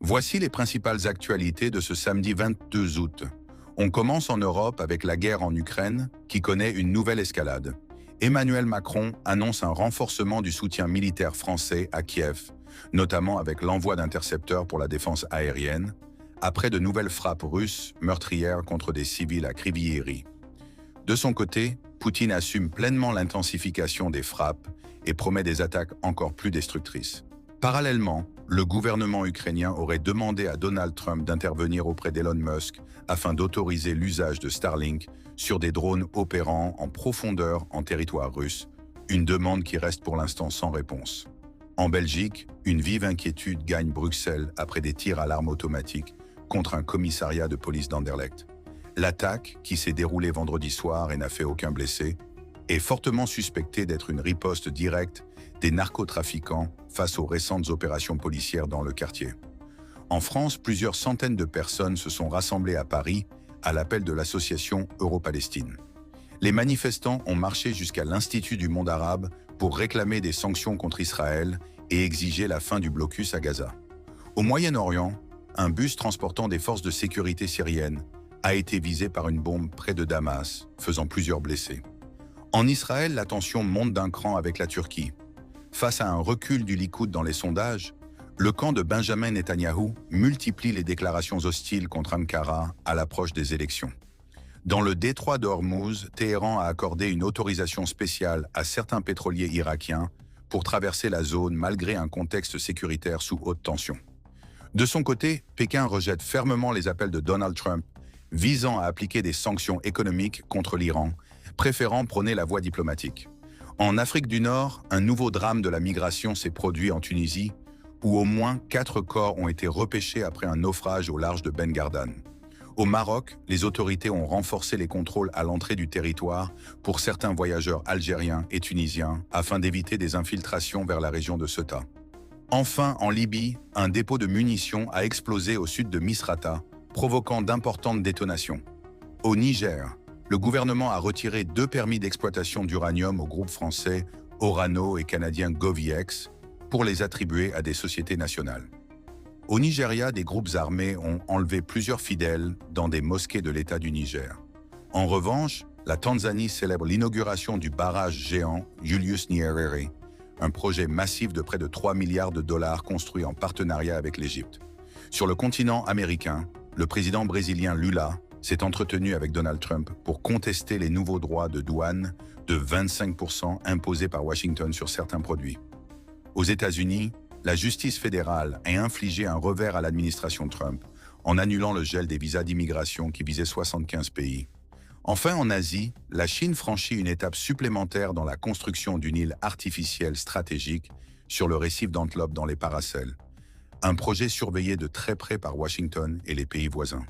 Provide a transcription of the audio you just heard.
Voici les principales actualités de ce samedi 22 août. On commence en Europe avec la guerre en Ukraine, qui connaît une nouvelle escalade. Emmanuel Macron annonce un renforcement du soutien militaire français à Kiev, notamment avec l'envoi d'intercepteurs pour la défense aérienne, après de nouvelles frappes russes meurtrières contre des civils à Kryvyi-Rih. De son côté, Poutine assume pleinement l'intensification des frappes et promet des attaques encore plus destructrices. Parallèlement, le gouvernement ukrainien aurait demandé à Donald Trump d'intervenir auprès d'Elon Musk afin d'autoriser l'usage de Starlink sur des drones opérant en profondeur en territoire russe, une demande qui reste pour l'instant sans réponse. En Belgique, une vive inquiétude gagne Bruxelles après des tirs à l'arme automatique contre un commissariat de police d'Anderlecht. L'attaque, qui s'est déroulée vendredi soir et n'a fait aucun blessé, est fortement suspectée d'être une riposte directe des narcotrafiquants face aux récentes opérations policières dans le quartier. En France, plusieurs centaines de personnes se sont rassemblées à Paris à l'appel de l'association Euro-Palestine. Les manifestants ont marché jusqu'à l'Institut du monde arabe pour réclamer des sanctions contre Israël et exiger la fin du blocus à Gaza. Au Moyen-Orient, un bus transportant des forces de sécurité syriennes a été visé par une bombe près de Damas, faisant plusieurs blessés. En Israël, la tension monte d'un cran avec la Turquie. Face à un recul du Likoud dans les sondages, le camp de Benjamin Netanyahou multiplie les déclarations hostiles contre Ankara à l'approche des élections. Dans le détroit d'Ormuz, Téhéran a accordé une autorisation spéciale à certains pétroliers irakiens pour traverser la zone malgré un contexte sécuritaire sous haute tension. De son côté, Pékin rejette fermement les appels de Donald Trump visant à appliquer des sanctions économiques contre l'Iran, préférant prôner la voie diplomatique. En Afrique du Nord, un nouveau drame de la migration s'est produit en Tunisie, où au moins 4 corps ont été repêchés après un naufrage au large de Ben Gardan. Au Maroc, les autorités ont renforcé les contrôles à l'entrée du territoire pour certains voyageurs algériens et tunisiens afin d'éviter des infiltrations vers la région de Ceuta. Enfin, en Libye, un dépôt de munitions a explosé au sud de Misrata, provoquant d'importantes détonations. Au Niger, le gouvernement a retiré 2 permis d'exploitation d'uranium au groupe français Orano et canadien Goviex pour les attribuer à des sociétés nationales. Au Nigeria, des groupes armés ont enlevé plusieurs fidèles dans des mosquées de l'État du Niger. En revanche, la Tanzanie célèbre l'inauguration du barrage géant Julius Nyerere, un projet massif de près de 3 milliards de dollars construit en partenariat avec l'Égypte. Sur le continent américain, le président brésilien Lula s'est entretenu avec Donald Trump pour contester les nouveaux droits de douane de 25% imposés par Washington sur certains produits. Aux États-Unis, la justice fédérale a infligé un revers à l'administration Trump en annulant le gel des visas d'immigration qui visait 75 pays. Enfin, en Asie, la Chine franchit une étape supplémentaire dans la construction d'une île artificielle stratégique sur le récif d'Antelope dans les Paracels, un projet surveillé de très près par Washington et les pays voisins.